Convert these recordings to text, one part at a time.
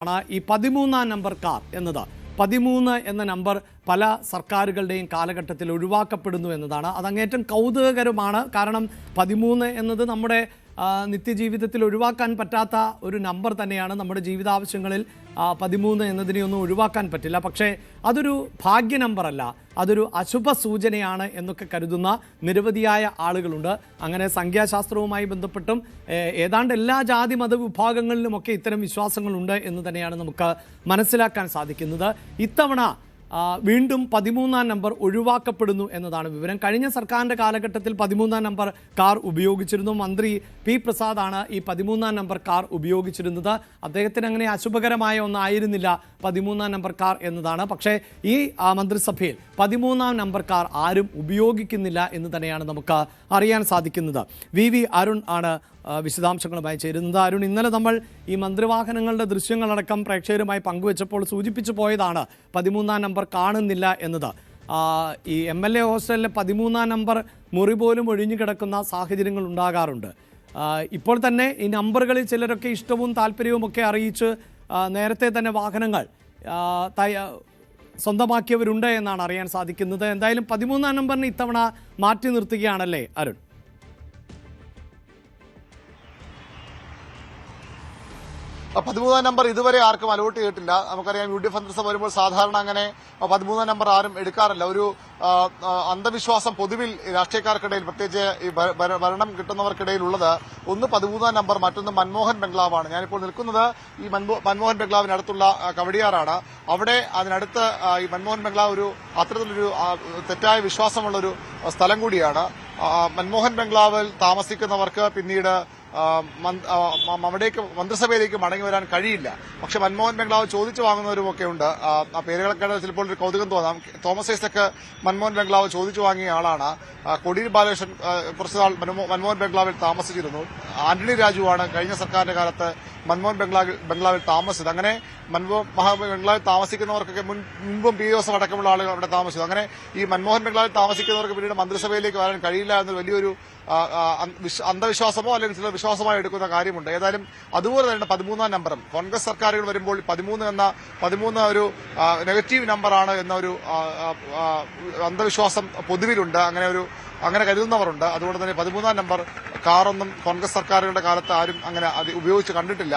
ഈ 13-ാം number car എന്നത് 13 എന്ന നമ്പർ പല സർക്കാരുകളുടെയും കാലഘട്ടത്തിൽ ഒഴിവാക്കപ്പെടുന്നു എന്നതാണ്. അതങ്ങേറ്റം കൗതുകകരമാണ്. കാരണം 13 എന്നത് നമ്മുടെ നിത്യജീവിതത്തിൽ ഒഴിവാക്കാൻ പറ്റാത്ത ഒരു നമ്പർ തന്നെയാണ്. നമ്മുടെ ജീവിതാവശ്യങ്ങളിൽ 13 എന്നതിനെയൊന്നും ഒഴിവാക്കാൻ പറ്റില്ല. പക്ഷേ അതൊരു ഭാഗ്യ നമ്പറല്ല, അതൊരു അശുഭ സൂചനയാണ് എന്നൊക്കെ കരുതുന്ന നിരവധിയായ ആളുകളുണ്ട്. അങ്ങനെ സംഖ്യാശാസ്ത്രവുമായി ബന്ധപ്പെട്ടും ഏതാണ്ട് എല്ലാ ജാതി മത വിഭാഗങ്ങളിലുമൊക്കെ ഇത്തരം വിശ്വാസങ്ങളുണ്ട് എന്ന് തന്നെയാണ് നമുക്ക് മനസ്സിലാക്കാൻ സാധിക്കുന്നത്. ഇത്തവണ വീണ്ടും 13-ാം നമ്പർ ഒഴിവാക്കപ്പെടുന്നു എന്നതാണ് വിവരം. കഴിഞ്ഞ സർക്കാരിൻ്റെ കാലഘട്ടത്തിൽ 13-ാം നമ്പർ കാർ ഉപയോഗിച്ചിരുന്നു. മന്ത്രി പി പ്രസാദാണ് ഈ 13-ാം നമ്പർ കാർ ഉപയോഗിച്ചിരുന്നത്. അദ്ദേഹത്തിന് അങ്ങനെ അശുഭകരമായ ഒന്നായിരുന്നില്ല 13-ാം നമ്പർ കാർ എന്നതാണ്. പക്ഷേ ഈ മന്ത്രിസഭയിൽ 13-ാം നമ്പർ കാർ ആരും ഉപയോഗിക്കുന്നില്ല എന്ന് തന്നെയാണ് നമുക്ക് അറിയാൻ സാധിക്കുന്നത്. വി അരുൺ ആണ് വിശദാംശങ്ങളുമായി ചേരുന്നത്. അരുൺ, ഇന്നലെ നമ്മൾ ഈ മന്ത്രിവാഹനങ്ങളുടെ ദൃശ്യങ്ങളടക്കം പ്രേക്ഷകരുമായി പങ്കുവച്ചപ്പോൾ സൂചിപ്പിച്ചു പോയതാണ് 13-ാം നമ്പർ കാണുന്നില്ല എന്നത്. ഈ MLA ഹോസ്റ്റലിലെ 13-ാം നമ്പർ മുറി പോലും ഒഴിഞ്ഞു കിടക്കുന്ന സാഹചര്യങ്ങൾ ഉണ്ടാകാറുണ്ട്. ഇപ്പോൾ തന്നെ ഈ നമ്പറുകളിൽ ചിലരൊക്കെ ഇഷ്ടവും താല്പര്യവും ഒക്കെ അറിയിച്ച് നേരത്തെ തന്നെ വാഹനങ്ങൾ സ്വന്തമാക്കിയവരുണ്ട് എന്നാണ് അറിയാൻ സാധിക്കുന്നത്. എന്തായാലും 13-ാം നമ്പറിന് ഇത്തവണ മാറ്റി നിർത്തുകയാണല്ലേ അരുൺ? 13-ാം നമ്പർ ഇതുവരെ ആർക്കും അലോട്ട് ചെയ്തിട്ടില്ല. നമുക്കറിയാം UDF മന്ത്രിസഭ വരുമ്പോൾ സാധാരണ അങ്ങനെ 13-ാം നമ്പർ ആരും എടുക്കാറില്ല. ഒരു അന്ധവിശ്വാസം പൊതുവിൽ രാഷ്ട്രീയക്കാർക്കിടയിൽ, പ്രത്യേകിച്ച് ഈ ഭരണം കിട്ടുന്നവർക്കിടയിൽ ഉള്ളത് ഒന്ന് 13-ാം നമ്പർ, മറ്റൊന്ന് മൻമോഹൻ ബംഗ്ലാവാണ്. ഞാനിപ്പോൾ നിൽക്കുന്നത് ഈ മൻമോഹൻ ബംഗ്ലാവിനടുത്തുള്ള കവടിയാറാണ്. അവിടെ അതിനടുത്ത് ഈ മൻമോഹൻ ബംഗ്ലാവ് ഒരു അത്തരത്തിലൊരു തെറ്റായ വിശ്വാസമുള്ളൊരു സ്ഥലം കൂടിയാണ്. മൻമോഹൻ ബംഗ്ലാവിൽ താമസിക്കുന്നവർക്ക് പിന്നീട് അവിടേക്ക് മന്ത്രിസഭയിലേക്ക് മടങ്ങി വരാൻ കഴിയില്ല. പക്ഷെ മൻമോഹൻ ബംഗ്ലാവ് ചോദിച്ചു വാങ്ങുന്നവരുമൊക്കെ ഉണ്ട്. ആ പേരുകളൊക്കെ ചിലപ്പോൾ ഒരു കൗതുകം തോന്നാം. തോമസ് ഐസക് മൻമോഹൻ ബംഗ്ലാവ് ചോദിച്ചു വാങ്ങിയ ആളാണ്. കോടിയേരി ബാലകൃഷ്ണൻ കുറച്ചുനാൾ മൻമോഹൻ ബംഗ്ലാവിൽ താമസിച്ചിരുന്നു. ആന്റണി രാജുവാണ് കഴിഞ്ഞ സർക്കാരിന്റെ കാലത്ത് മൻമോഹൻ ബംഗ്ലാവിൽ താമസിച്ചത്. അങ്ങനെ മൻമോഹൻ ബംഗ്ലാവിൽ താമസിക്കുന്നവർക്കൊക്കെ മുൻപും POS അടക്കമുള്ള ആളുകൾ അവിടെ താമസിച്ചു. അങ്ങനെ ഈ മൻമോഹൻ ബംഗ്ലാവിൽ താമസിക്കുന്നവർക്ക് പിന്നീട് മന്ത്രിസഭയിലേക്ക് വരാൻ കഴിയില്ല എന്നൊരു വലിയൊരു അന്ധവിശ്വാസമോ അല്ലെങ്കിൽ ചില വിശ്വാസമോ എടുക്കുന്ന കാര്യമുണ്ട്. ഏതായാലും അതുപോലെ തന്നെ 13-ാം നമ്പറും കോൺഗ്രസ് സർക്കാരുകൾ വരുമ്പോൾ 13 ഒരു നെഗറ്റീവ് നമ്പറാണ് എന്നൊരു അന്ധവിശ്വാസം പൊതുവിലുണ്ട്. അങ്ങനെ കരുതുന്നവരുണ്ട്. അതുകൊണ്ട് തന്നെ 13-ാം നമ്പർ കാറൊന്നും കോൺഗ്രസ് സർക്കാരുകളുടെ കാലത്ത് ആരും അങ്ങനെ ഉപയോഗിച്ച് കണ്ടിട്ടില്ല.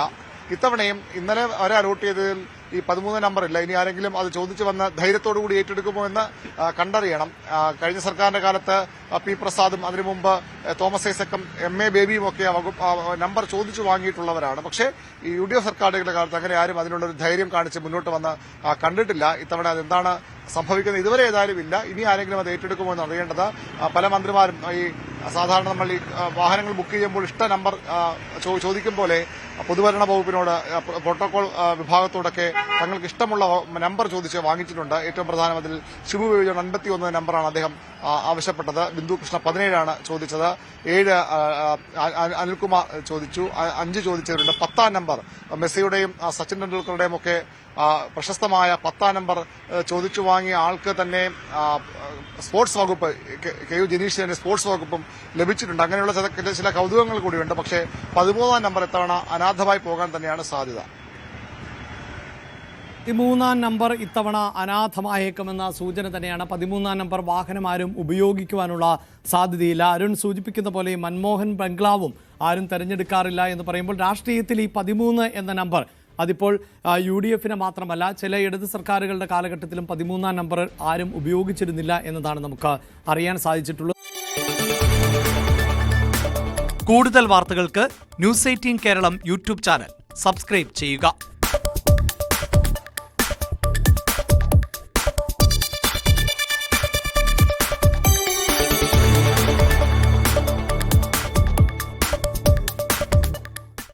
ഇത്തവണയും ഇന്നലെ വരെ അലോട്ട് ചെയ്തതിൽ ഈ 13 നമ്പർ ഇല്ല. ഇനി ആരെങ്കിലും അത് ചോദിച്ചു വന്ന് ധൈര്യത്തോടുകൂടി ഏറ്റെടുക്കുമോ എന്ന് കണ്ടറിയണം. കഴിഞ്ഞ സർക്കാരിന്റെ കാലത്ത് പി പ്രസാദും അതിനു മുമ്പ് തോമസ് ഐസക്കും MA ബേബിയും ഒക്കെ നമ്പർ ചോദിച്ചു വാങ്ങിയിട്ടുള്ളവരാണ്. പക്ഷേ ഈ UDF സർക്കാരുകളുടെ കാലത്ത് അങ്ങനെ ആരും അതിനുള്ളൊരു ധൈര്യം കാണിച്ച് മുന്നോട്ട് വന്ന് കണ്ടിട്ടില്ല. ഇത്തവണ അതെന്താണ് സംഭവിക്കുന്നത് ഇതുവരെ ഏതായാലും ഇല്ല. ഇനി ആരെങ്കിലും അത് ഏറ്റെടുക്കുമോ എന്ന് അറിയേണ്ടത്. പല മന്ത്രിമാരും ഈ സാധാരണ നമ്മൾ ഈ വാഹനങ്ങൾ ബുക്ക് ചെയ്യുമ്പോൾ ഇഷ്ട നമ്പർ ചോദിക്കും പോലെ പൊതുഭരണ വകുപ്പിനോട്, പ്രോട്ടോകോൾ വിഭാഗത്തോടൊക്കെ തങ്ങൾക്ക് ഇഷ്ടമുള്ള നമ്പർ ചോദിച്ച് വാങ്ങിച്ചിട്ടുണ്ട്. ഏറ്റവും പ്രധാനം അതിൽ ശിബു ബേബി 51 നമ്പറാണ് അദ്ദേഹം ആവശ്യപ്പെട്ടത്. ബിന്ദു കൃഷ്ണ 17 ചോദിച്ചത്. 7 അനിൽകുമാർ ചോദിച്ചു. 5 ചോദിച്ചവരുണ്ട്. 10-ാം നമ്പർ മെസ്സിയുടെയും സച്ചിൻ ടെണ്ടുൽക്കറുടെയും ഒക്കെ പ്രശസ്തമായ 10-ാം നമ്പർ ചോദിച്ചു വാങ്ങിയ ആൾക്ക് തന്നെ സ്പോർട്സ് വകുപ്പ്, KU ജനീഷ് തന്നെ സ്പോർട്സ് വകുപ്പും ലഭിച്ചിട്ടുണ്ട്. അങ്ങനെയുള്ള ചില കൗതുകങ്ങൾ കൂടിയുണ്ട്. പക്ഷേ 13-ാം നമ്പർ ഇത്തവണ അനാഥമായി പോകാൻ തന്നെയാണ് സാധ്യത. 13-ാം നമ്പർ ഇത്തവണ അനാഥമായേക്കുമെന്ന സൂചന തന്നെയാണ്. 13-ാം നമ്പർ വാഹനം ആരും ഉപയോഗിക്കുവാനുള്ള സാധ്യതയില്ല. അരുൺ സൂചിപ്പിക്കുന്ന പോലെ ഈ മൻമോഹൻ ബംഗ്ലാവും ആരും തെരഞ്ഞെടുക്കാറില്ല എന്ന് പറയുമ്പോൾ രാഷ്ട്രീയത്തിൽ ഈ 13 എന്ന നമ്പർ അതിപ്പോൾ UDFന് മാത്രമല്ല ചില ഇടത് സർക്കാരുകളുടെ കാലഘട്ടത്തിലും 13-ാം നമ്പർ ആരും ഉപയോഗിച്ചിരുന്നില്ല എന്നതാണ് നമുക്ക് അറിയാൻ സാധിച്ചിട്ടുള്ളത്. കൂടുതൽ വാർത്തകൾക്ക് News 18 Keralam YouTube channel subscribe ചെയ്യുക.